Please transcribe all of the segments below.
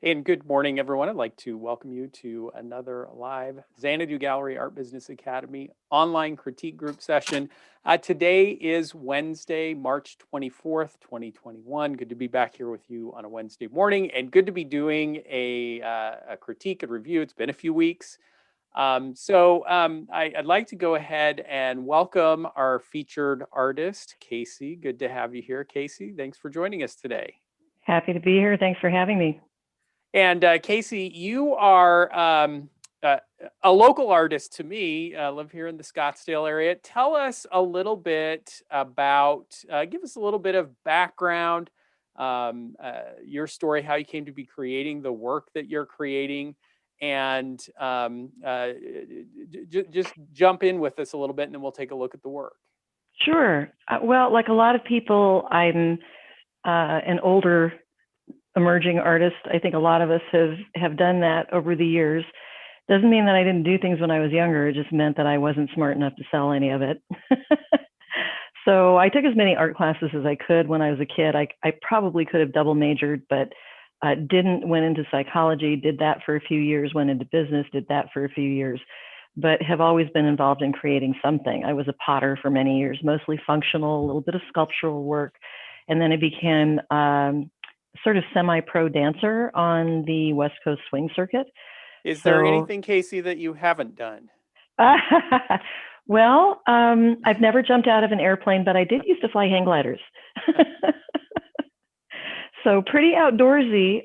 And good morning, everyone. I'd like to welcome you to another live Xanadu Gallery Art Business Academy online critique group session. Today is Wednesday, March 24th, 2021. Good to be back here with you on a Wednesday morning and good to be doing a critique and review. It's been a few weeks. I'd like to go ahead and welcome our featured artist, Casey. Good to have you here, Casey. Thanks for joining us today. Happy to be here. Thanks for having me. And Casey, you are uh, a local artist to me. Live here in the Scottsdale area. Tell us a little bit about, give us a little bit of background, your story, how you came to be creating the work that you're creating, and just jump in with us a little bit, and then we'll take a look at the work. Sure. Well, like a lot of people, I'm an older emerging artist. I think a lot of us have done that over the years. Doesn't mean that I didn't do things when I was younger. It just meant that I wasn't smart enough to sell any of it. So I took as many art classes as I could when I was a kid. I probably could have double majored, but didn't. Went into psychology, did that for a few years, went into business, did that for a few years, but have always been involved in creating something. I was a potter for many years, mostly functional, a little bit of sculptural work. And then I became sort of semi-pro dancer on the West Coast swing circuit. Is there So, anything, Casey, that you haven't done? well, I've never jumped out of an airplane, but I did used to fly hang gliders. So pretty outdoorsy.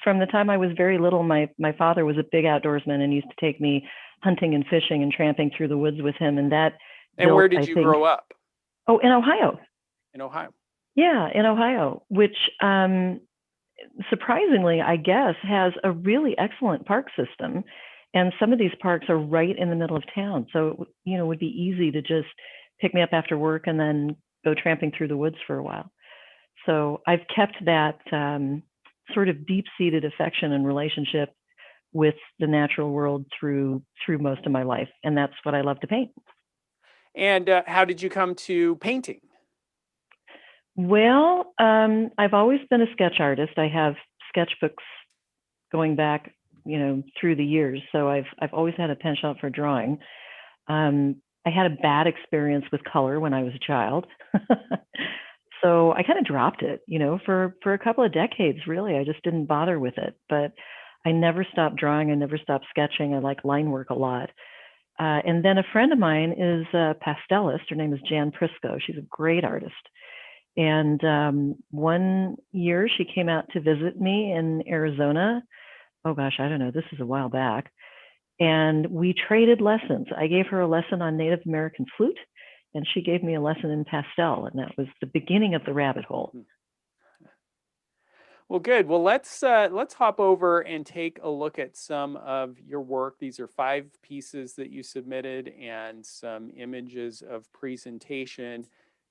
From the time I was very little, my father was a big outdoorsman and used to take me hunting and fishing and tramping through the woods with him. And that And where built, did I you think, grow up? oh, in Ohio. In Ohio. Yeah, in Ohio, which surprisingly, I guess, has a really excellent park system. And some of these parks are right in the middle of town. So, it would be easy to just pick me up after work and then go tramping through the woods for a while. So I've kept that sort of deep-seated affection and relationship with the natural world through most of my life, and that's what I love to paint. And how did you come to painting? Well, I've always been a sketch artist. I have sketchbooks going back, through the years. So I've always had a penchant for drawing. I had a bad experience with color when I was a child. So I kind of dropped it, for a couple of decades, really. I just didn't bother with it. But I never stopped drawing. I never stopped sketching. I like line work a lot. And then a friend of mine is a pastelist. Her name is Jan Prisco. She's a great artist. And one year she came out to visit me in Arizona. Oh gosh, I don't know. This is a while back. And we traded lessons. I gave her a lesson on Native American flute, and she gave me a lesson in pastel. And that was the beginning of the rabbit hole. Well, good. Well, let's hop over and take a look at some of your work. These are 5 pieces that you submitted and some images of presentation,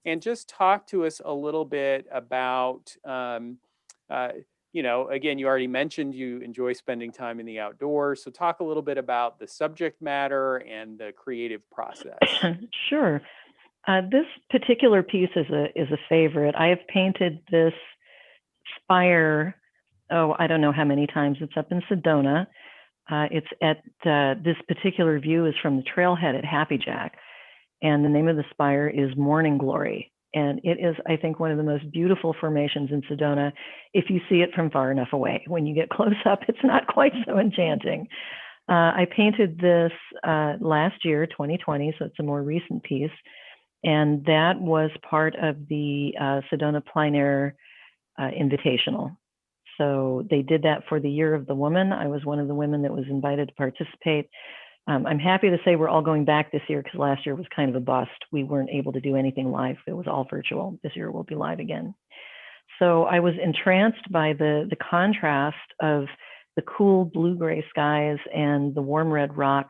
and just talk to us a little bit about. Uh, again, you already mentioned you enjoy spending time in the outdoors. So, talk a little bit about the subject matter and the creative process. Sure. This particular piece is a favorite. I have painted this spire, oh, I don't know how many times. It's up in Sedona. It's at this particular view is from the trailhead at Happy Jack, and the name of the spire is Morning Glory. And it is, I think, one of the most beautiful formations in Sedona if you see it from far enough away. When you get close up, it's not quite so enchanting. I painted this last year, 2020, so it's a more recent piece. And that was part of the Sedona Plein Air Invitational. So they did that for the Year of the Woman. I was one of the women that was invited to participate. I'm happy to say we're all going back this year because last year was kind of a bust. We weren't able to do anything live. It was all virtual. This year we'll be live again. So I was entranced by the contrast of the cool blue-gray skies and the warm red rock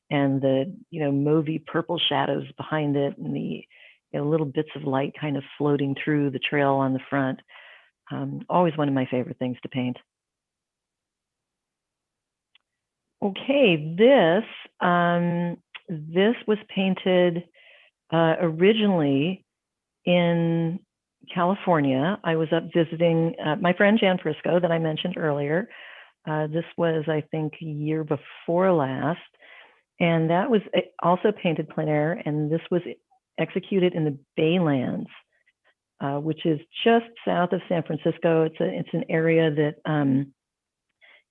and the mauvey purple shadows behind it and the little bits of light kind of floating through the trail on the front. Always one of my favorite things to paint. Okay, this was painted originally in California. I was up visiting my friend Jan Prisco that I mentioned earlier. This was, I think, year before last. And that was also painted plein air. And this was executed in the Baylands, which is just south of San Francisco. It's an area that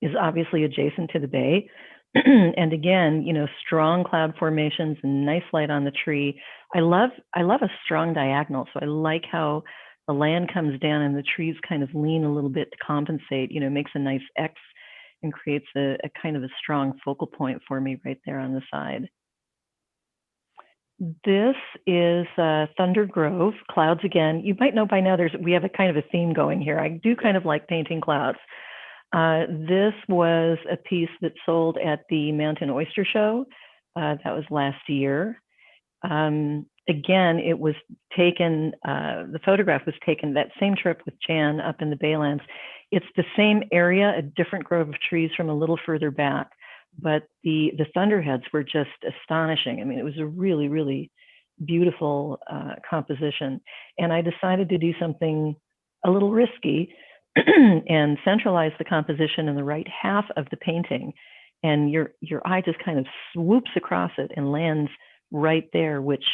is obviously adjacent to the bay. And again, strong cloud formations and nice light on the tree. I love a strong diagonal. So I like how the land comes down and the trees kind of lean a little bit to compensate, makes a nice X and creates a kind of a strong focal point for me right there on the side. This is Thunder Grove, clouds again. You might know by now we have a kind of a theme going here. I do kind of like painting clouds. This was a piece that sold at the Mountain Oyster Show. That was last year. Again, it was taken, the photograph was taken that same trip with Jan up in the Baylands. It's the same area, a different grove of trees from a little further back, but the thunderheads were just astonishing. I mean, it was a really, really beautiful composition. And I decided to do something a little risky and centralize the composition in the right half of the painting. And your eye just kind of swoops across it and lands right there, which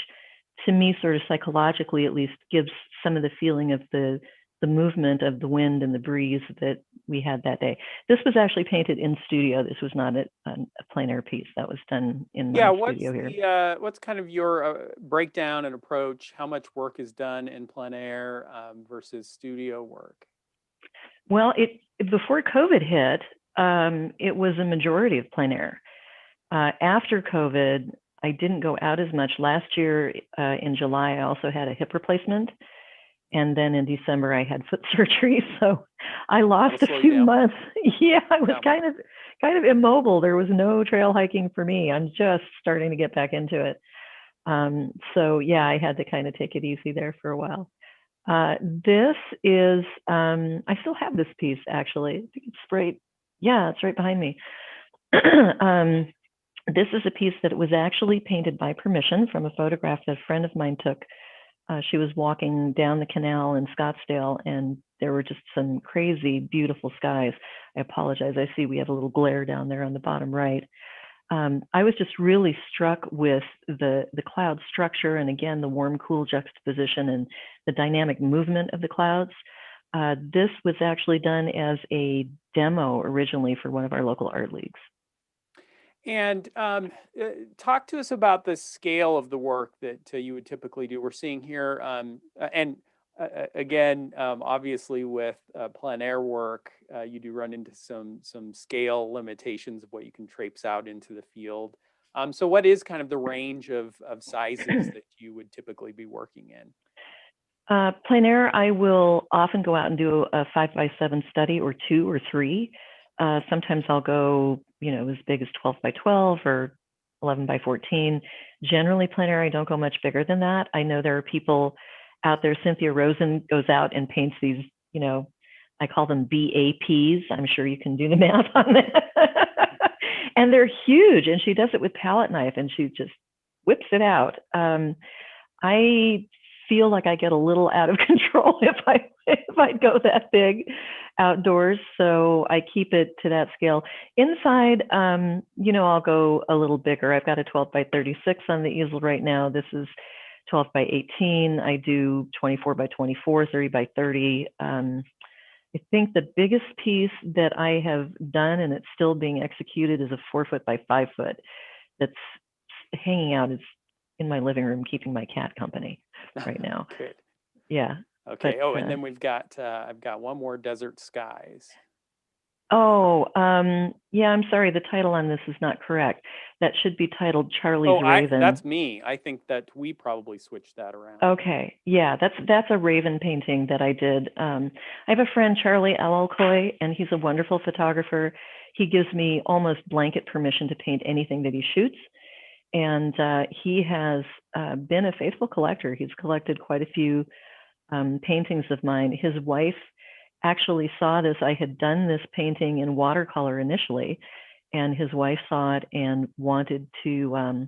to me, sort of psychologically at least, gives some of the feeling of the movement of the wind and the breeze that we had that day. This was actually painted in studio. This was not a plein air piece. That was done in my studio here. What's kind of your breakdown and approach? How much work is done in plein air versus studio work? Well, before COVID hit, it was a majority of plein air. After COVID, I didn't go out as much. Last year in July, I also had a hip replacement. And then in December, I had foot surgery. So I lost a few months. Yeah, I was kind of immobile. There was no trail hiking for me. I'm just starting to get back into it. So yeah, I had to kind of take it easy there for a while. This is, I still have this piece actually. I think it's right. Yeah, it's right behind me. This is a piece that was actually painted by permission from a photograph that a friend of mine took. She was walking down the canal in Scottsdale, and there were just some crazy, beautiful skies. I apologize. I see we have a little glare down there on the bottom right. I was just really struck with the cloud structure, and again, the warm, cool juxtaposition and the dynamic movement of the clouds. This was actually done as a demo originally for one of our local art leagues. And talk to us about the scale of the work that you would typically do. We're seeing here, again, obviously with plein air work, you do run into some scale limitations of what you can traipse out into the field. So what is kind of the range of sizes that you would typically be working in? Plein air, I will often go out and do a 5x7 study or 2 or 3. Sometimes I'll go, as big as 12 by 12 or 11 by 14. Generally, plein air, I don't go much bigger than that. I know there are people out there. Cynthia Rosen goes out and paints these, I call them BAPs. I'm sure you can do the math on that. And they're huge. And she does it with palette knife and she just whips it out. I feel like I get a little out of control if I go that big outdoors, so I keep it to that scale. Inside, I'll go a little bigger. I've got a 12 by 36 on the easel right now. This is 12 by 18. I do 24 by 24, 30 by 30. I think the biggest piece that I have done, and it's still being executed, is a 4 foot by 5 foot that's hanging out. It's in my living room, keeping my cat company right now. Good. Yeah. Okay. But, and then we've got, I've got one more, Desert Skies. Oh, yeah, I'm sorry. The title on this is not correct. That should be titled Charlie's Raven. That's me. I think that we probably switched that around. Okay. Yeah, that's a raven painting that I did. I have a friend, Charlie Alalkoy, and he's a wonderful photographer. He gives me almost blanket permission to paint anything that he shoots. And he has been a faithful collector. He's collected quite a few paintings of mine. His wife actually saw this. I had done this painting in watercolor initially, and his wife saw it and wanted to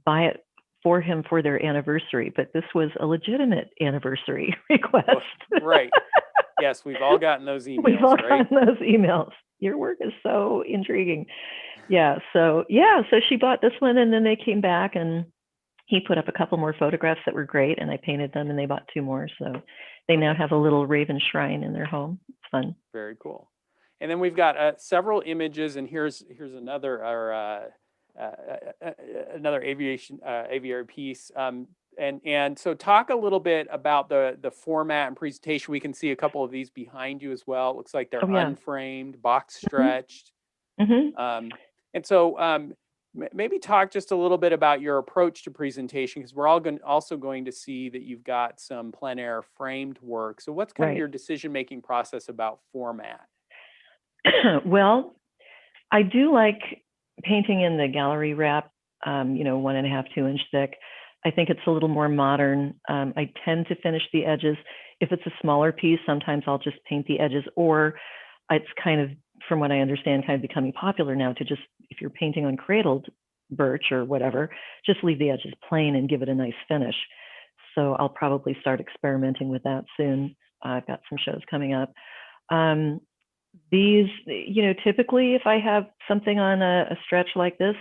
buy it for him for their anniversary, but this was a legitimate anniversary request. Oh, right. Yes, we've all gotten those We've all emails, right? gotten those emails. Your work is so intriguing. So she bought this one, and then they came back, and he put up a couple more photographs that were great, and I painted them, and they bought 2 more. So they now have a little raven shrine in their home. It's fun. Very cool. And then we've got several images, and here's another another aviary piece. And so talk a little bit about the format and presentation. We can see a couple of these behind you as well. It looks like they're Oh yeah. unframed, box Mm-hmm. stretched. Mm-hmm. And so maybe talk just a little bit about your approach to presentation, because we're also going to see that you've got some plein air framed work. So what's kind of Right. your decision-making process about format? Well, I do like painting in the gallery wrap, 1.5, 2-inch thick. I think it's a little more modern. I tend to finish the edges. If it's a smaller piece, sometimes I'll just paint the edges, or it's kind of, from what I understand, kind of becoming popular now to just, if you're painting on cradled birch or whatever, just leave the edges plain and give it a nice finish. So I'll probably start experimenting with that soon. I've got some shows coming up. These, typically if I have something on a stretch like this,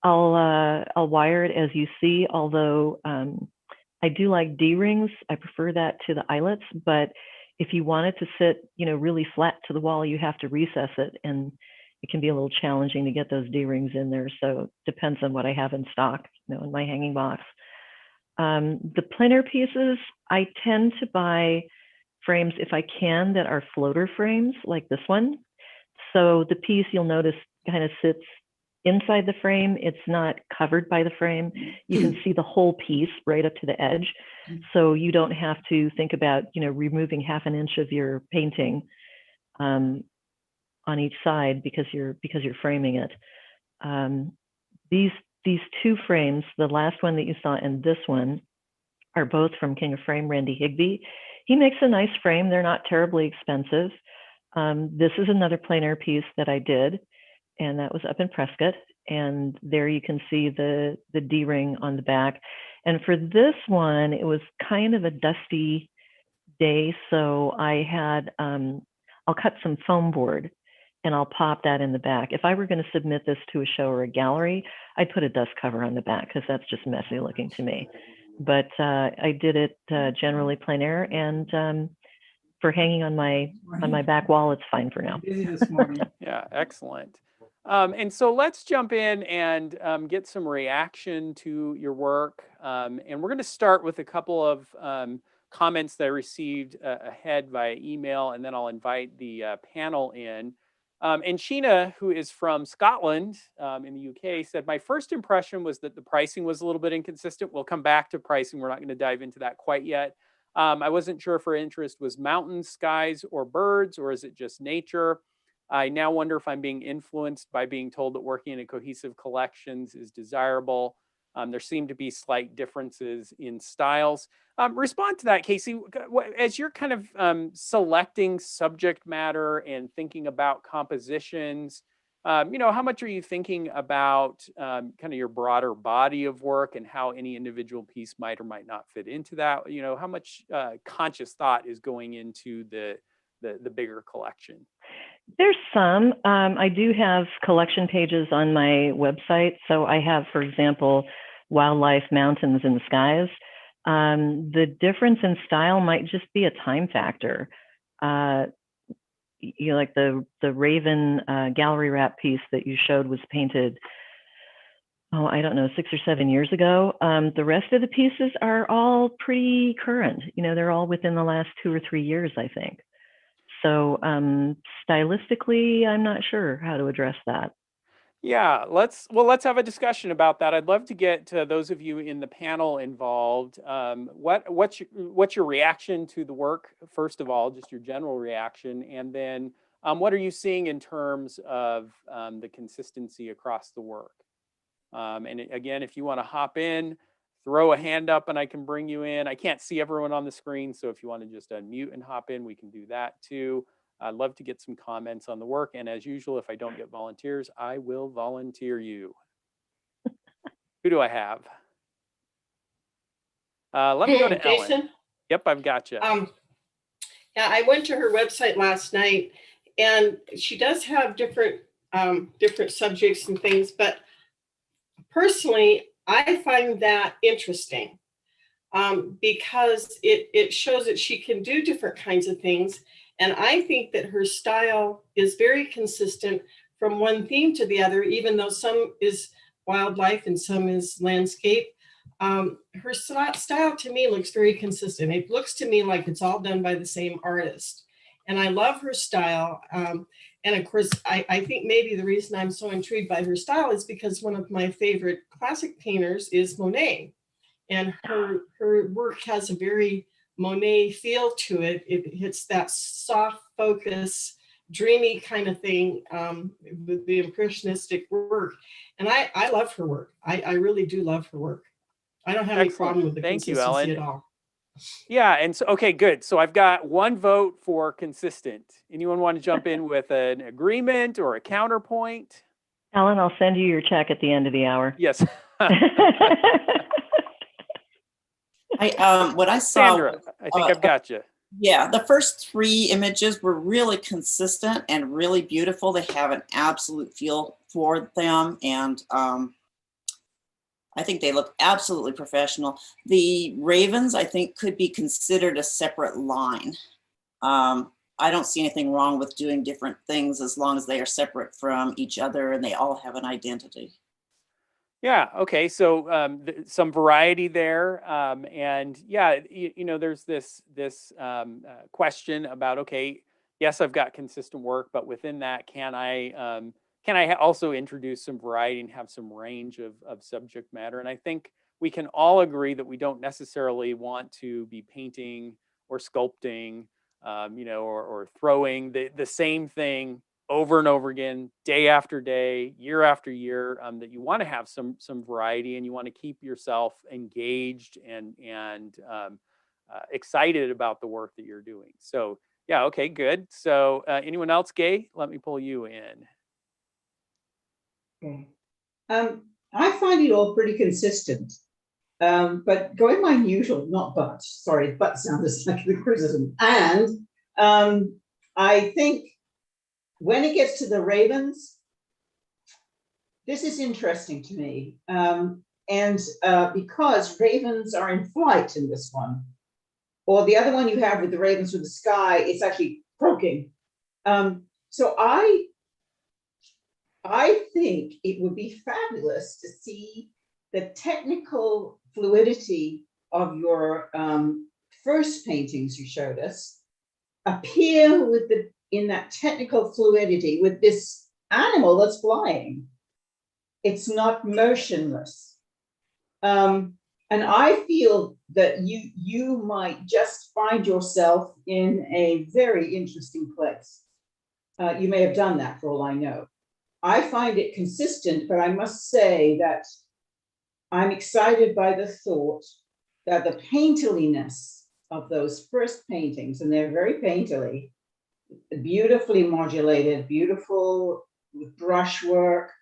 I'll wire it as you see, although I do like D-rings. I prefer that to the eyelets, but if you want it to sit, really flat to the wall, you have to recess it, and it can be a little challenging to get those D-rings in there. So it depends on what I have in stock, in my hanging box. The plein air pieces, I tend to buy frames, if I can, that are floater frames like this one. So the piece, you'll notice, kind of sits inside the frame. It's not covered by the frame. You can see the whole piece right up to the edge. So you don't have to think about, removing half an inch of your painting on each side because you're framing it. These 2 frames, the last one that you saw and this one, are both from King of Frame, Randy Higbee. He makes a nice frame. They're not terribly expensive. This is another plein air piece that I did, and that was up in Prescott. And there you can see the D-ring on the back. And for this one, it was kind of a dusty day, so I had, I'll cut some foam board and I'll pop that in the back. If I were going to submit this to a show or a gallery, I'd put a dust cover on the back because that's just messy looking to me. But I did it generally plein air, and for hanging on my back wall, it's fine for now. Busy this morning. Yeah, excellent. And so let's jump in and get some reaction to your work. And we're going to start with a couple of comments that I received ahead via email, and then I'll invite the panel in. And Sheena, who is from Scotland in the UK, said, my first impression was that the pricing was a little bit inconsistent. We'll come back to pricing. We're not going to dive into that quite yet. I wasn't sure if her interest was mountains, skies, or birds, or is it just nature? I now wonder if I'm being influenced by being told that working in a cohesive collections is desirable. There seem to be slight differences in styles. Respond to that, Casey. As you're kind of selecting subject matter and thinking about compositions, how much are you thinking about kind of your broader body of work and how any individual piece might or might not fit into that? How much conscious thought is going into the bigger collection? There's some. I do have collection pages on my website. So I have, for example, wildlife, mountains, and skies. The difference in style might just be a time factor. Like the Raven gallery wrap piece that you showed was painted, I don't know, 6 or 7 years ago. The rest of the pieces are all pretty current. They're all within the last 2 or 3 years, I think. So stylistically, I'm not sure how to address that. Yeah, let's have a discussion about that. I'd love to get those of you in the panel involved. What's your reaction to the work? First of all, just your general reaction, and then what are you seeing in terms of the consistency across the work? And again, if you want to hop in, throw a hand up, and I can bring you in. I can't see everyone on the screen, so if you want to just unmute and hop in, we can do that too. I'd love to get some comments on the work. And as usual, if I don't get volunteers, I will volunteer you. Who do I have? Let me go to Ellen. Jason? Yep, I've got you. Yeah, I went to her website last night, and she does have different subjects and things, but personally, I find that interesting because it shows that she can do different kinds of things. And I think that her style is very consistent from one theme to the other, even though some is wildlife and some is landscape. Her style to me looks very consistent. It looks to me like it's all done by the same artist. And I love her style. And of course, I think maybe the reason I'm so intrigued by her style is because one of my favorite classic painters is Monet. And her work has a very Monet feel to it. It hits that soft focus, dreamy kind of thing, the impressionistic work. And I love her work. I really do love her work. I don't have any problem with the consistency at all. Yeah, and so, okay, good. So I've got one vote for consistent. Anyone want to jump in with an agreement or a counterpoint? Ellen, I'll send you your check at the end of the hour. Yes. What I saw, Sandra, I think I've got you. Yeah, the first 3 images were really consistent and really beautiful. They have an absolute feel for them, and I think they look absolutely professional. The ravens, I think, could be considered a separate line. I don't see anything wrong with doing different things as long as they are separate from each other and they all have an identity. Yeah. Okay. So some variety there, and yeah, there's this question about, okay, yes, I've got consistent work, but within that, can I also introduce some variety and have some range of subject matter? And I think we can all agree that we don't necessarily want to be painting or sculpting, or throwing the same thing over and over again, day after day, year after year. That you want to have some variety, and you want to keep yourself engaged and excited about the work that you're doing. So yeah, okay, good. So anyone else, Gay? Let me pull you in. Okay. I find it all pretty consistent. But going my usual, not but, sorry, but sounds like the criticism. And I think when it gets to the ravens, this is interesting to me. Because ravens are in flight in this one, or the other one you have with the ravens with the sky, it's actually croaking. So I think it would be fabulous to see the technical fluidity of your first paintings you showed us appear in that technical fluidity with this animal that's flying. It's not motionless. And I feel that you might just find yourself in a very interesting place. You may have done that for all I know. I find it consistent, but I must say that I'm excited by the thought that the painterliness of those first paintings, and they're very painterly, beautifully modulated, beautiful with brushwork.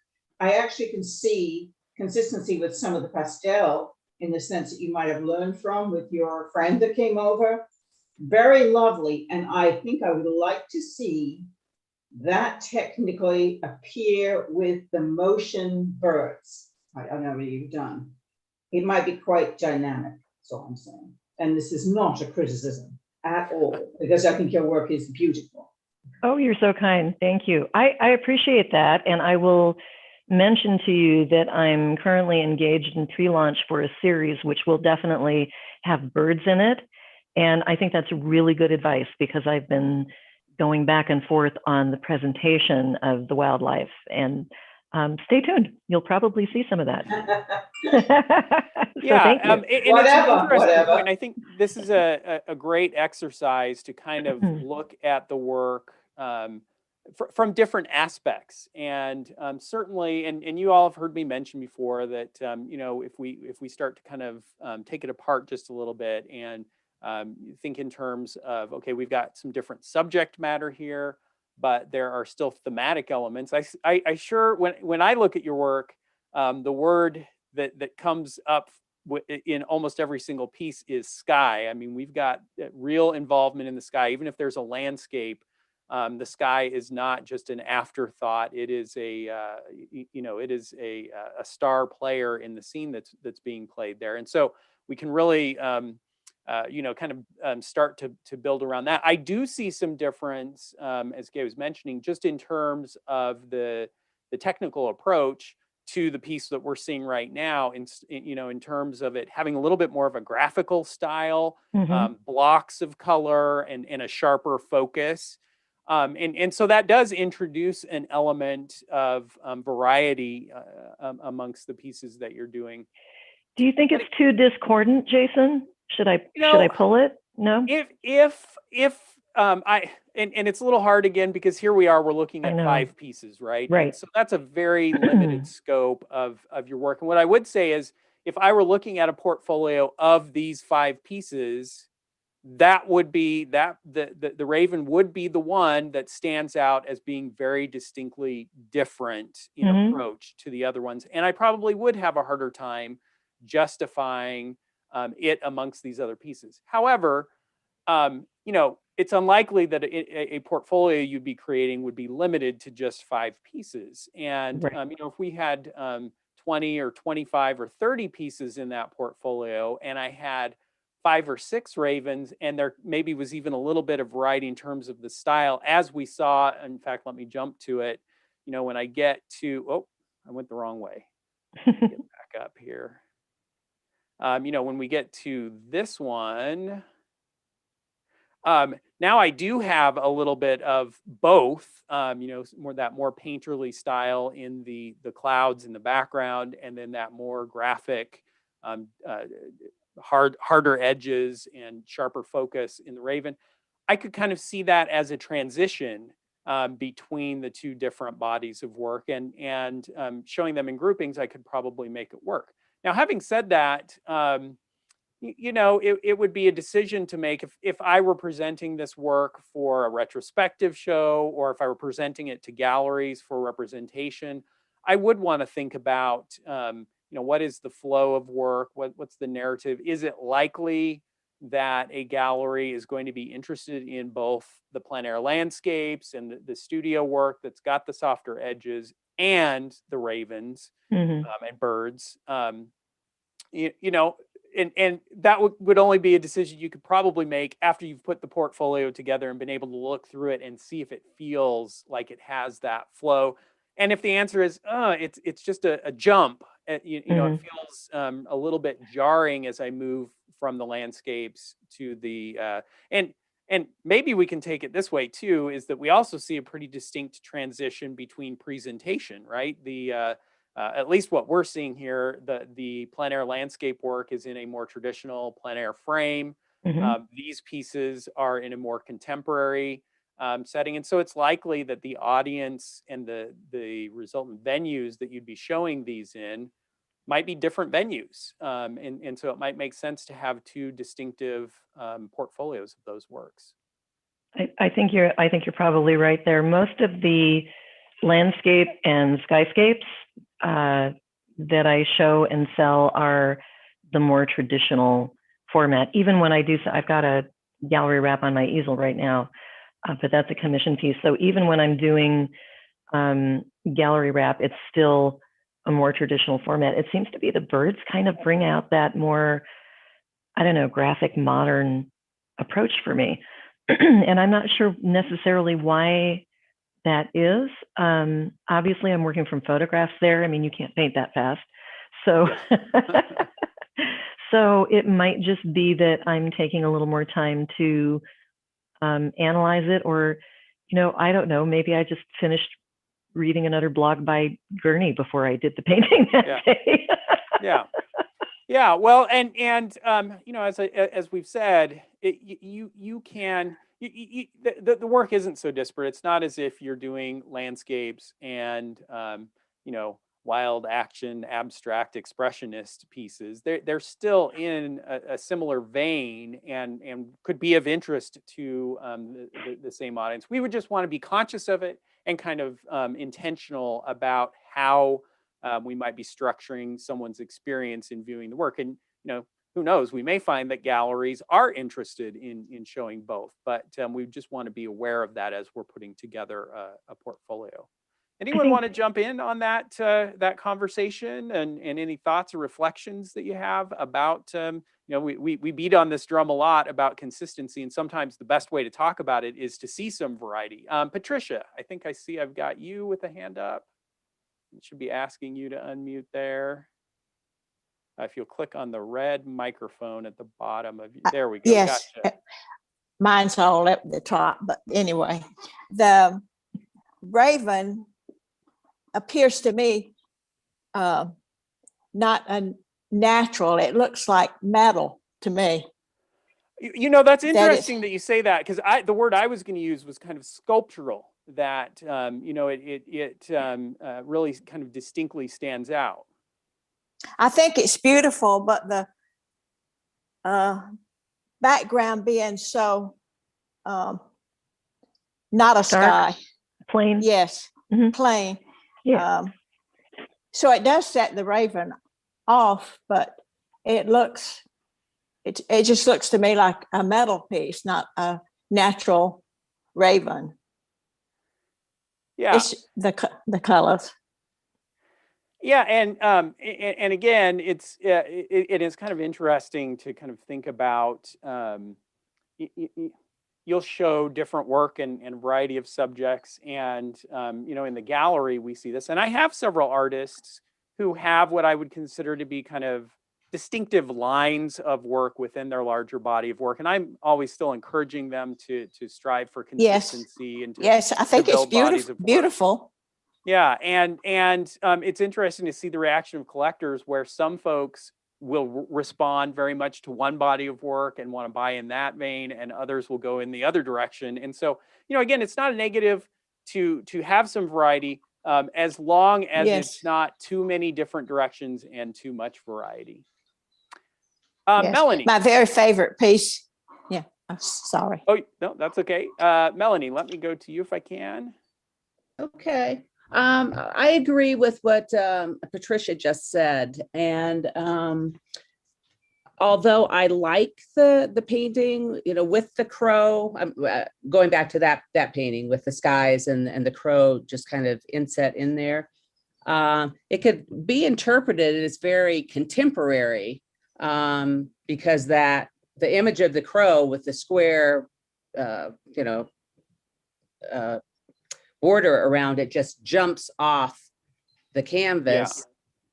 I actually can see consistency with some of the pastel in the sense that you might have learned from with your friend that came over. Very lovely. And I think I would like to see that technically appear with the motion birds. I don't know what you've done. It might be quite dynamic, that's all I'm saying. And this is not a criticism at all, because I think your work is beautiful. Oh, you're so kind. Thank you. I appreciate that. And I will mention to you that I'm currently engaged in pre-launch for a series which will definitely have birds in it. And I think that's really good advice because I've been going back and forth on the presentation of the wildlife. And stay tuned. You'll probably see some of that. Yeah, and it's an interesting point. I think this is a great exercise to kind of look at the work from different aspects, and certainly, and you all have heard me mention before that if we start to kind of take it apart just a little bit and think in terms of, okay, we've got some different subject matter here, but there are still thematic elements. I sure when I look at your work, the word that comes up in almost every single piece is sky. I mean, we've got real involvement in the sky, even if there's a landscape. The sky is not just an afterthought. It is it is a star player in the scene that's being played there. And so we can really, kind of start to build around that. I do see some difference, as Gay was mentioning, just in terms of the technical approach to the piece that we're seeing right now, in terms of it having a little bit more of a graphical style, blocks of color, and a sharper focus. And so that does introduce an element of variety amongst the pieces that you're doing. Do you think it's too discordant, Jason? Should I pull it? No. If and it's a little hard again, because here we are, we're looking at 5 pieces, right? Right. And so that's a very limited scope of your work. And what I would say is, if I were looking at a portfolio of these 5 pieces, that would be the Raven would be the one that stands out as being very distinctly different in approach to the other ones. And I probably would have a harder time justifying it amongst these other pieces. However, it's unlikely that a portfolio you'd be creating would be limited to just 5 pieces. And, if we had 20 or 25 or 30 pieces in that portfolio, and I had 5 or 6 ravens, and there maybe was even a little bit of variety in terms of the style, as we saw. In fact, let me jump to it. When I get to, I went the wrong way. Get back up here. When we get to this one, now I do have a little bit of both, more painterly style in the clouds in the background, and then that more graphic, harder edges and sharper focus in the Raven. I could kind of see that as a transition between the 2 different bodies of work, and showing them in groupings, I could probably make it work. Now, having said that, it would be a decision to make if I were presenting this work for a retrospective show, or if I were presenting it to galleries for representation. I would want to think about, what is the flow of work? What's the narrative? Is it likely that a gallery is going to be interested in both the plein air landscapes and the studio work that's got the softer edges, and the ravens and birds? And that would only be a decision you could probably make after you've put the portfolio together and been able to look through it and see if it feels like it has that flow. And if the answer is, it's just a jump, it feels a little bit jarring as I move from the landscapes to the, and maybe we can take it this way too, is that we also see a pretty distinct transition between presentation, right? At least what we're seeing here, the plein air landscape work is in a more traditional plein air frame. These pieces are in a more contemporary setting. And so it's likely that the audience and the resultant venues that you'd be showing these in might be different venues. And so it might make sense to have 2 distinctive portfolios of those works. I think you're probably right there. Most of the landscape and skyscapes that I show and sell are the more traditional format. Even when I do, I've got a gallery wrap on my easel right now, but that's a commission piece. So even when I'm doing gallery wrap, it's still a more traditional format. It seems to be the birds kind of bring out that more, graphic modern approach for me. And I'm not sure necessarily why that is. Obviously, I'm working from photographs there. I mean, you can't paint that fast. So, so it might just be that I'm taking a little more time to analyze it, or, I don't know, maybe I just finished reading another blog by Gurney before I did the painting that day. Yeah. Well, and as we've said, you can. The work isn't so disparate. It's not as if you're doing landscapes and wild action, abstract expressionist pieces. They're still in a similar vein and could be of interest to the same audience. We would just want to be conscious of it and kind of intentional about how we might be structuring someone's experience in viewing the work. And who knows, we may find that galleries are interested in showing both, but we just want to be aware of that as we're putting together a portfolio. Anyone want to jump in on that conversation and any thoughts or reflections that you have about, we beat on this drum a lot about consistency, and sometimes the best way to talk about it is to see some variety. Patricia, I think I see I've got you with a hand up. It should be asking you to unmute there. If you'll click on the red microphone at the bottom of you, there we go. Yes, Gotcha. mine's all up the top, but anyway, the raven appears to me not a natural. It looks like metal to me. That's interesting that you say that, because the word I was going to use was kind of sculptural. That it really kind of distinctly stands out. I think it's beautiful, but the background being so not a sky. Plain. Yes, plain. Yeah. So it does set the raven off, but it just looks to me like a metal piece, not a natural raven. Yeah. It's the colors. Yeah, and again, it is kind of interesting to kind of think about. You'll show different work and a variety of subjects, and in the gallery we see this. And I have several artists who have what I would consider to be kind of distinctive lines of work within their larger body of work, and I'm always still encouraging them to strive for consistency. And yes, I think it's beautiful. Yeah, and it's interesting to see the reaction of collectors, where some folks will respond very much to one body of work and want to buy in that vein, and others will go in the other direction. And so, again, it's not a negative to have some variety, as long as it's not too many different directions and too much variety. Yes. Melanie, my very favorite piece. Yeah, I'm sorry. Oh no, that's okay. Melanie, let me go to you if I can. Okay. I agree with what Patricia just said, and although I like the painting, with the crow, going back to that painting with the skies and the crow just kind of inset in there, it could be interpreted as very contemporary, because the image of the crow with the square, border around it just jumps off the canvas.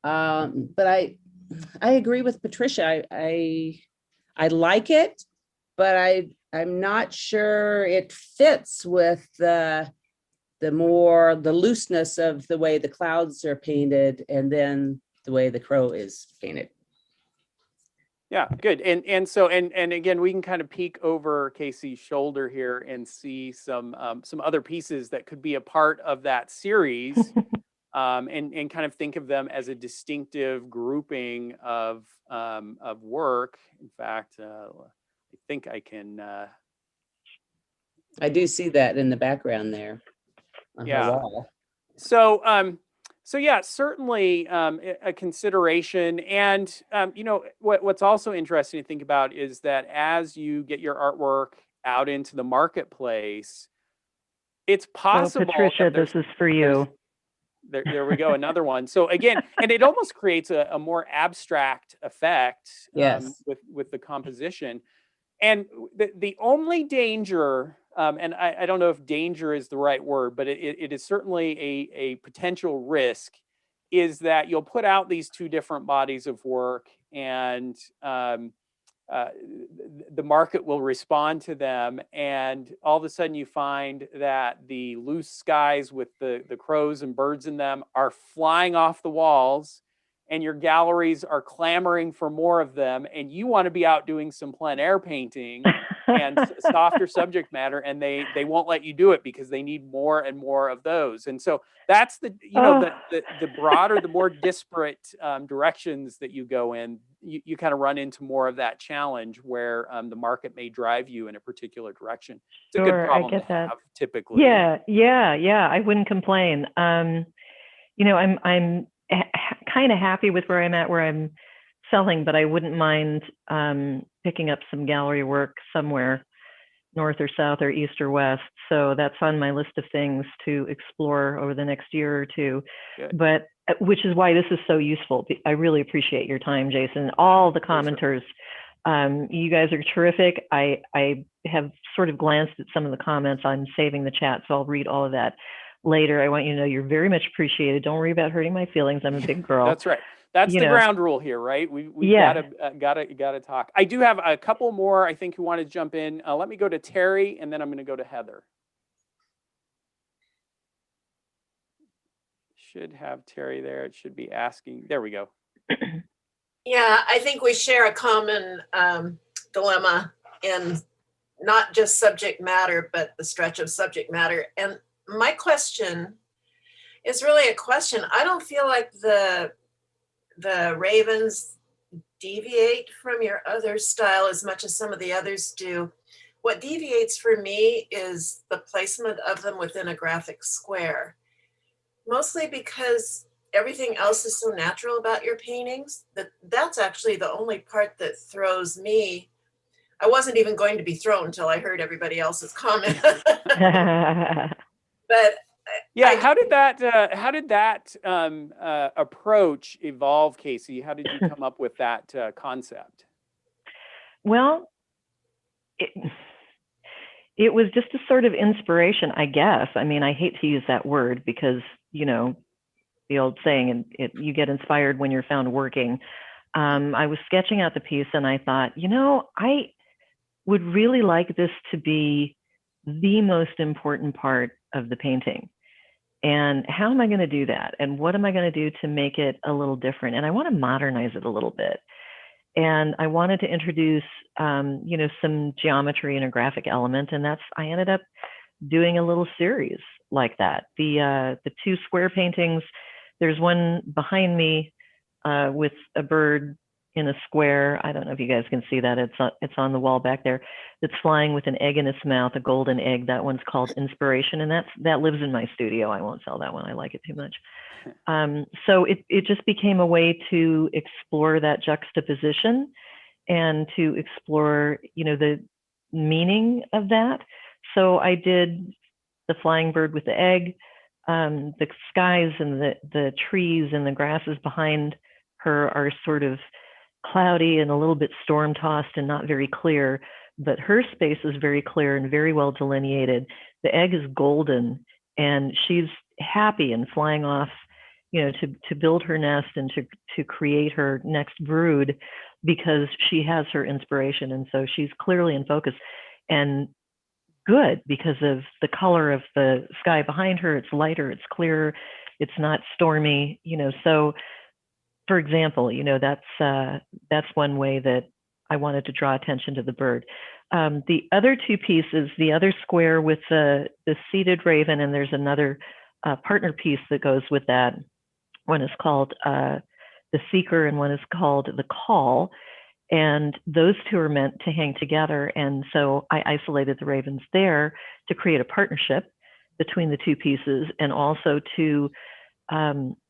Yeah. But I agree with Patricia. I like it, but I'm not sure it fits with the looseness of the way the clouds are painted and then the way the crow is painted. Yeah, good. And so again, we can kind of peek over Casey's shoulder here and see some other pieces that could be a part of that series, and kind of think of them as a distinctive grouping of work. In fact, I think I can. I do see that in the background there. On yeah. her wall. So yeah, certainly a consideration. And what's also interesting to think about is that as you get your artwork out into the marketplace, it's possible. Well, Patricia, this is for you. There we go, another one. So again, and it almost creates a more abstract effect, yes, with the composition. And the only danger, and I don't know if danger is the right word, but it is certainly a potential risk, is that you'll put out these two different bodies of work, and the market will respond to them, and all of a sudden you find that the loose skies with the crows and birds in them are flying off the walls, and your galleries are clamoring for more of them, and you want to be out doing some plein air painting and softer subject matter, and they won't let you do it because they need more and more of those. And so that's the broader, the more disparate directions that you go in, you kind of run into more of that challenge where the market may drive you in a particular direction. It's a good problem to have, typically. Yeah. I wouldn't complain. I'm kind of happy with where I'm at, where I'm selling, but I wouldn't mind picking up some gallery work somewhere, north or south or east or west. So that's on my list of things to explore over the next year or two. Good. But which is why this is so useful. I really appreciate your time, Jason. All the For sure. commenters, you guys are terrific. I have sort of glanced at some of the comments. I'm saving the chat, so I'll read all of that later. I want you to know you're very much appreciated. Don't worry about hurting my feelings. I'm a big girl. That's right. That's You the know. ground rule here, right? We Yeah. gotta talk. I do have a couple more, I think, who want to jump in. Let me go to Terry, and then I'm going to go to Heather. Should have Terry there. It should be asking. There we go. Yeah, I think we share a common dilemma in not just subject matter, but the stretch of subject matter. And my question is really a question. I don't feel like the ravens deviate from your other style as much as some of the others do. What deviates for me is the placement of them within a graphic square, mostly because everything else is so natural about your paintings that's actually the only part that throws me. I wasn't even going to be thrown until I heard everybody else's comment. But Yeah, how did that approach evolve, Casey? How did you come up with that concept? Well, it was just a sort of inspiration, I guess. I mean, I hate to use that word because, you know, the old saying, you get inspired when you're found working. I was sketching out the piece and I thought, you know, I would really like this to be the most important part of the painting. And how am I going to do that? And what am I going to do to make it a little different? And I want to modernize it a little bit. And I wanted to introduce, you know, some geometry and a graphic element. And I ended up doing a little series like that. The two square paintings, there's one behind me with a bird in a square. I don't know if you guys can see that. It's on the wall back there. It's flying with an egg in its mouth, a golden egg. That one's called Inspiration, and that lives in my studio. I won't sell that one. I like it too much. So it just became a way to explore that juxtaposition and to explore, you know, the meaning of that. So I did the flying bird with the egg, the skies and the trees and the grasses behind her are sort of cloudy and a little bit storm tossed and not very clear, but her space is very clear and very well delineated. The egg is golden and she's happy and flying off, you know, to build her nest and to create her next brood because she has her inspiration. And so she's clearly in focus and good because of the color of the sky behind her. It's lighter, it's clearer, it's not stormy, you know. So for example, you know, that's one way that I wanted to draw attention to the bird. The other two pieces, the other square with the seated raven, and there's another partner piece that goes with that. One is called The Seeker and one is called The Call. And those two are meant to hang together. And so I isolated the ravens there to create a partnership between the two pieces and also to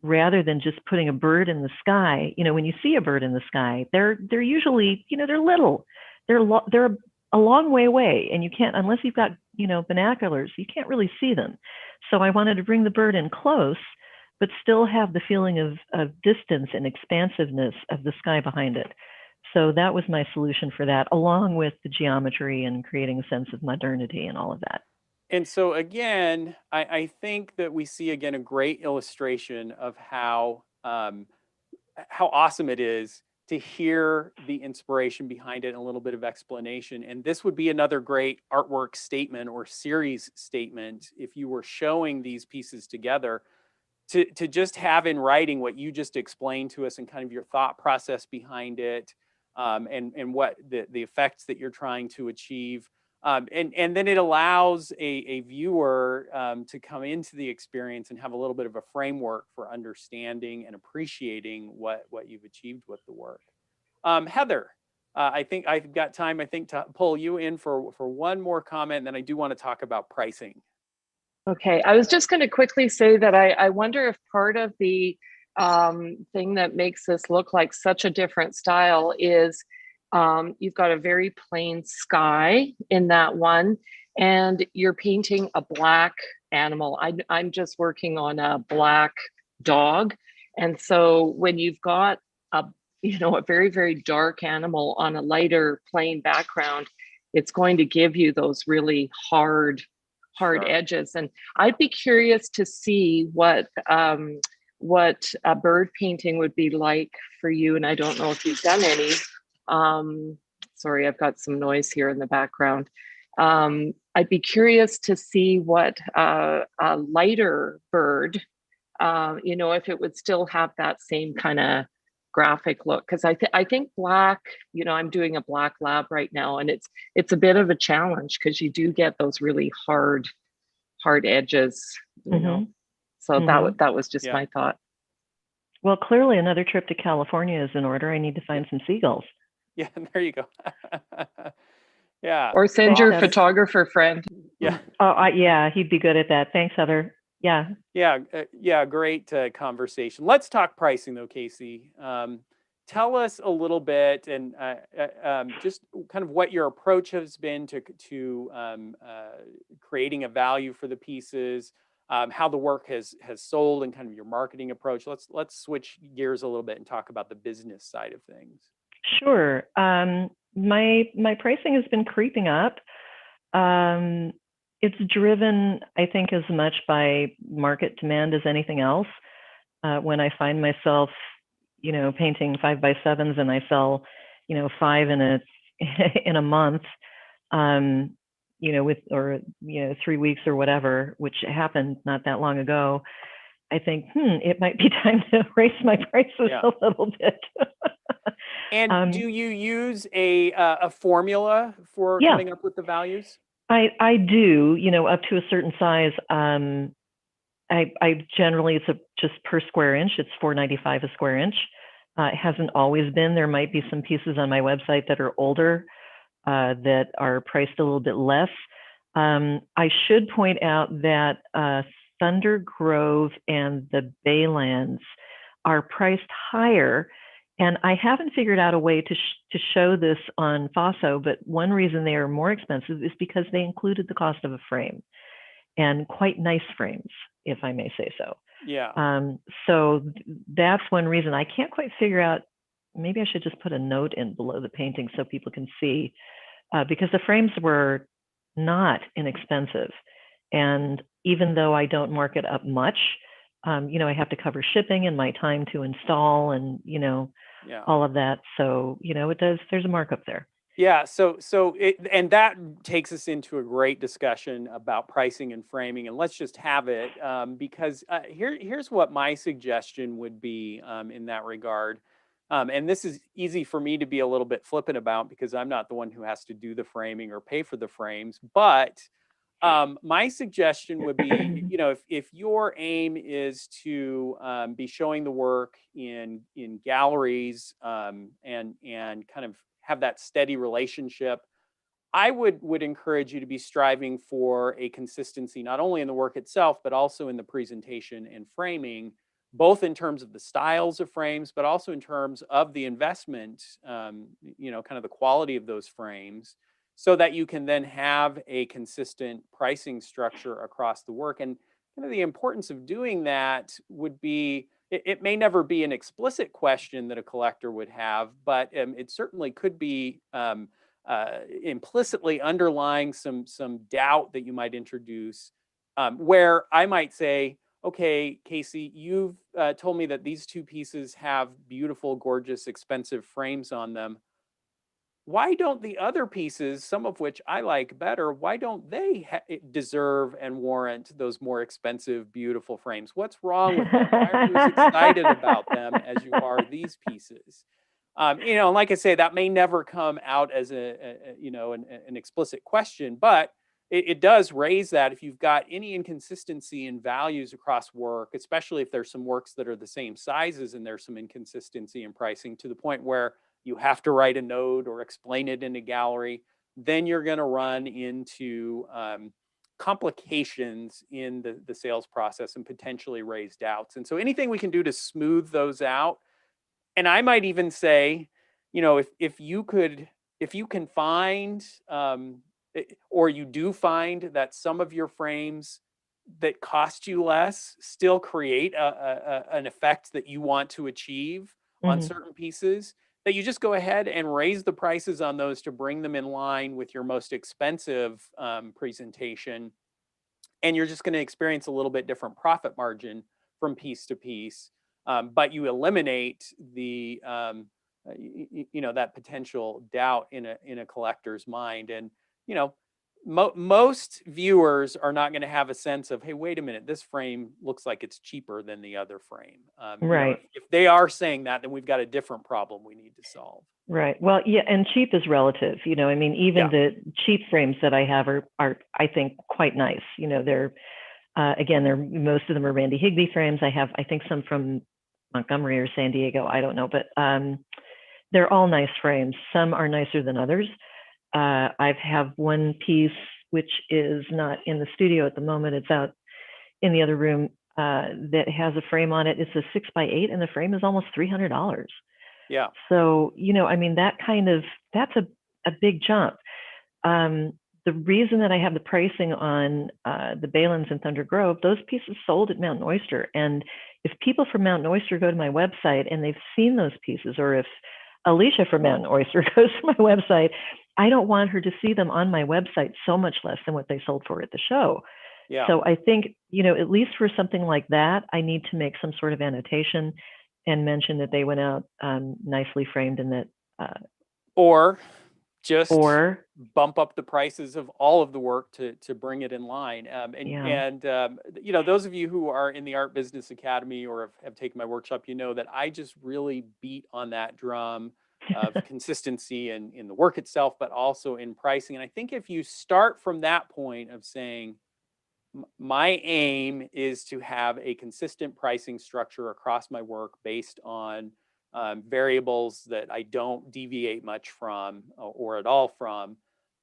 rather than just putting a bird in the sky, you know, when you see a bird in the sky, they're usually, you know, they're little, they're a long way away, and you can't, unless you've got, you know, binoculars, you can't really see them. So I wanted to bring the bird in close, but still have the feeling of distance and expansiveness of the sky behind it. So that was my solution for that, along with the geometry and creating a sense of modernity and all of that. And so again, I think that we see again a great illustration of how awesome it is to hear the inspiration behind it and a little bit of explanation. And this would be another great artwork statement or series statement if you were showing these pieces together, to just have in writing what you just explained to us and kind of your thought process behind it, and what the effects that you're trying to achieve. And then it allows a viewer to come into the experience and have a little bit of a framework for understanding and appreciating what you've achieved with the work. Heather, I think I've got time, I think, to pull you in for one more comment, and then I do want to talk about pricing. Okay, I was just going to quickly say that I wonder if part of the thing that makes this look like such a different style is you've got a very plain sky in that one, and you're painting a black animal. I'm just working on a black dog. And so when you've got a, a very, very dark animal on a lighter plain background, it's going to give you those really hard Sure. edges. And I'd be curious to see what a bird painting would be like for you. And I don't know if you've done any. Sorry, I've got some noise here in the background. I'd be curious to see what a lighter bird, if it would still have that same kind of graphic look. Because I think black, I'm doing a black lab right now, and it's a bit of a challenge because you do get those really hard edges, So that was just my thought. Well, clearly another trip to California is in order. I need to find some seagulls. Yeah, there you go. Yeah. Or send your photographer friend. Yeah. Oh, yeah, he'd be good at that. Thanks, Heather. Yeah. Yeah, great conversation. Let's talk pricing though, Casey. Tell us a little bit, and just kind of what your approach has been to creating a value for the pieces, how the work has sold, and kind of your marketing approach. Let's switch gears a little bit and talk about the business side of things. Sure. My pricing has been creeping up. It's driven, I think, as much by market demand as anything else. When I find myself, painting 5x7s and I sell, 5 in a month, with 3 weeks or whatever, which happened not that long ago, I think, it might be time to raise my prices a little bit. And do you use a formula for coming up with the values? I do, up to a certain size. I generally, it's just per square inch. It's $4.95 a square inch. It hasn't always been. There might be some pieces on my website that are older that are priced a little bit less. I should point out that Thunder Grove and the Baylands are priced higher. And I haven't figured out a way to show this on Fosso, but one reason they are more expensive is because they included the cost of a frame, and quite nice frames, if I may say so. Yeah. So that's one reason. I can't quite figure out, maybe I should just put a note in below the painting so people can see, because the frames were not inexpensive. And even though I don't mark it up much, I have to cover shipping and my time to install and, all of that. So, there's a markup there. Yeah. And that takes us into a great discussion about pricing and framing, and let's just have it, because here's what my suggestion would be in that regard. And this is easy for me to be a little bit flippant about because I'm not the one who has to do the framing or pay for the frames, but my suggestion would be, if your aim is to be showing the work in galleries and kind of have that steady relationship, I would encourage you to be striving for a consistency, not only in the work itself, but also in the presentation and framing, both in terms of the styles of frames, but also in terms of the investment, kind of the quality of those frames, so that you can then have a consistent pricing structure across the work. And kind of the importance of doing that would be, it may never be an explicit question that a collector would have, but it certainly could be implicitly underlying some doubt that you might introduce, where I might say, okay, Casey, you've told me that these two pieces have beautiful, gorgeous, expensive frames on them. Why don't the other pieces, some of which I like better, why don't they deserve and warrant those more expensive, beautiful frames? What's wrong with them? Why aren't you as excited about them as you are these pieces? Like I say, that may never come out as an explicit question, but it does raise that if you've got any inconsistency in values across work, especially if there's some works that are the same sizes and there's some inconsistency in pricing to the point where you have to write a note or explain it in a gallery, then you're going to run into complications in the sales process and potentially raise doubts. And so anything we can do to smooth those out, and I might even say, if you can find, or you do find that some of your frames that cost you less still create an effect that you want to achieve on Mhm. certain pieces, that you just go ahead and raise the prices on those to bring them in line with your most expensive presentation. And you're just going to experience a little bit different profit margin from piece to piece. But you eliminate the, that potential doubt in a collector's mind. And, you know, most viewers are not going to have a sense of, hey, wait a minute, this frame looks like it's cheaper than the other frame. Right. If they are saying that, then we've got a different problem we need to solve. Right. Well, yeah, and cheap is relative. I mean, even Yeah. the cheap frames that I have are I think quite nice. They're again, most of them are Randy Higbee frames. I have, I think, some from Montgomery or San Diego. I don't know, but they're all nice frames. Some are nicer than others. I have one piece which is not in the studio at the moment. It's out in the other room that has a frame on it. It's a 6x8, and the frame is almost $300. Yeah. So, I mean, that's a big jump. The reason that I have the pricing on the Balins and Thunder Grove, those pieces sold at Mountain Oyster. And if people from Mountain Oyster go to my website and they've seen those pieces, or if Alicia from Mountain Oyster goes to my website, I don't want her to see them on my website so much less than what they sold for at the show. Yeah. So I think, at least for something like that, I need to make some sort of annotation and mention that they went out nicely framed, and that Or just or bump up the prices of all of the work to bring it in line. Those of you who are in the Art Business Academy or have taken my workshop, that I just really beat on that drum of consistency in the work itself, but also in pricing. And I think if you start from that point of saying, my aim is to have a consistent pricing structure across my work based on variables that I don't deviate much from or at all from.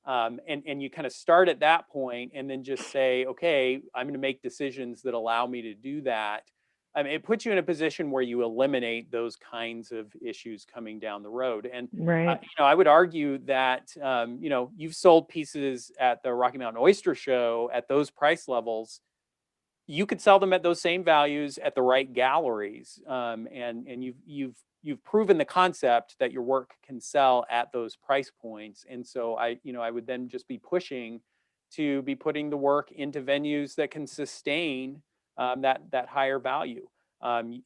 And you kind of start at that point and then just say, okay, I'm going to make decisions that allow me to do that. It puts you in a position where you eliminate those kinds of issues coming down the road. And right. I would argue that you've sold pieces at the Rocky Mountain Oyster Show at those price levels. You could sell them at those same values at the right galleries, and you've proven the concept that your work can sell at those price points. And so I would then just be pushing to be putting the work into venues that can sustain that higher value. And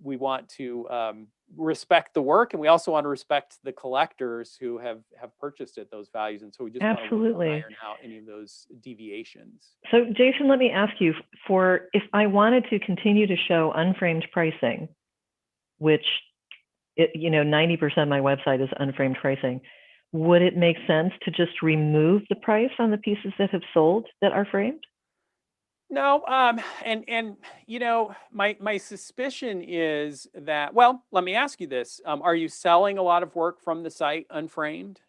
we want to respect the work, and we also want to respect the collectors who have purchased at those values. And so we just want to Absolutely. iron out any of those deviations. So Jason, let me ask you, for if I wanted to continue to show unframed pricing, which 90% of my website is unframed pricing, would it make sense to just remove the price on the pieces that have sold that are framed? No, and my suspicion is that, well, let me ask you this. Are you selling a lot of work from the site unframed?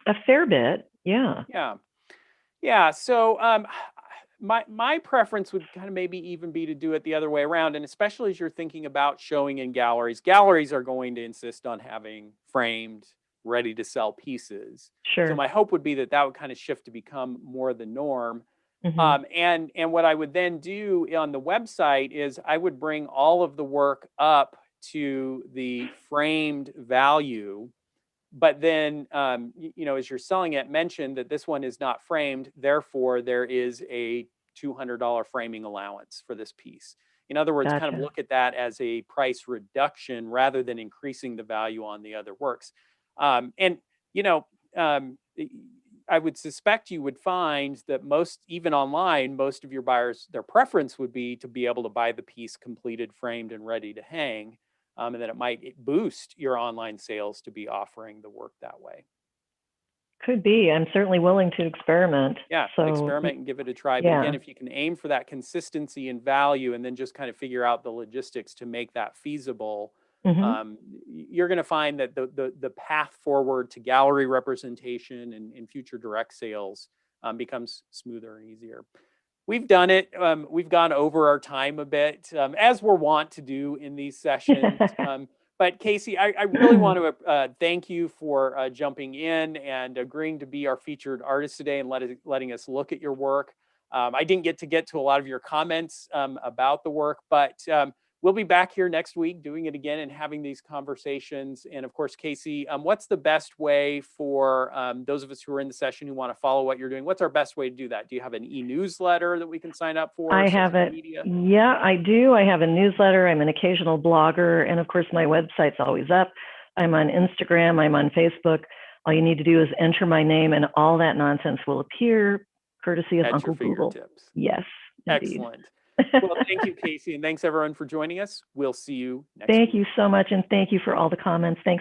A fair bit, yeah. Yeah. Yeah. So my preference would kind of maybe even be to do it the other way around. And especially as you're thinking about showing in galleries, galleries are going to insist on having framed, ready to sell pieces. Sure. So my hope would be that would kind of shift to become more the norm. Mhm. And what I would then do on the website is I would bring all of the work up to the framed value, but then as you're selling it, mention that this one is not framed, therefore there is a $200 framing allowance for this piece. In other words, kind of Gotcha. look at that as a price reduction rather than increasing the value on the other works. I would suspect you would find that even online, most of your buyers, their preference would be to be able to buy the piece completed, framed, and ready to hang. And that it might boost your online sales to be offering the work that way. Could be. I'm certainly willing to experiment. Yeah, So experiment and give it a try. But again, if you can aim for that consistency and value and then just kind of figure out the logistics to make that feasible, you're going to find that the path forward to gallery representation and future direct sales becomes smoother and easier. We've done it. We've gone over our time a bit, as we're wont to do in these sessions. But Casey, I really want to thank you for jumping in and agreeing to be our featured artist today and letting us look at your work. I didn't get to a lot of your comments about the work, but we'll be back here next week doing it again and having these conversations. And of course, Casey, what's the best way for those of us who are in the session who want to follow what you're doing? What's our best way to do that? Do you have an e-newsletter that we can sign up for? I have it. Media? Yeah, I do. I have a newsletter. I'm an occasional blogger. And of course, my website's always up. I'm on Instagram. I'm on Facebook. All you need to do is enter my name and all that nonsense will appear, courtesy of At Uncle your Google. fingertips. Yes, indeed. Excellent. Well, thank you, Casey. And thanks everyone for joining us. We'll see you next week. Thank you so much. And thank you for all the comments. Thanks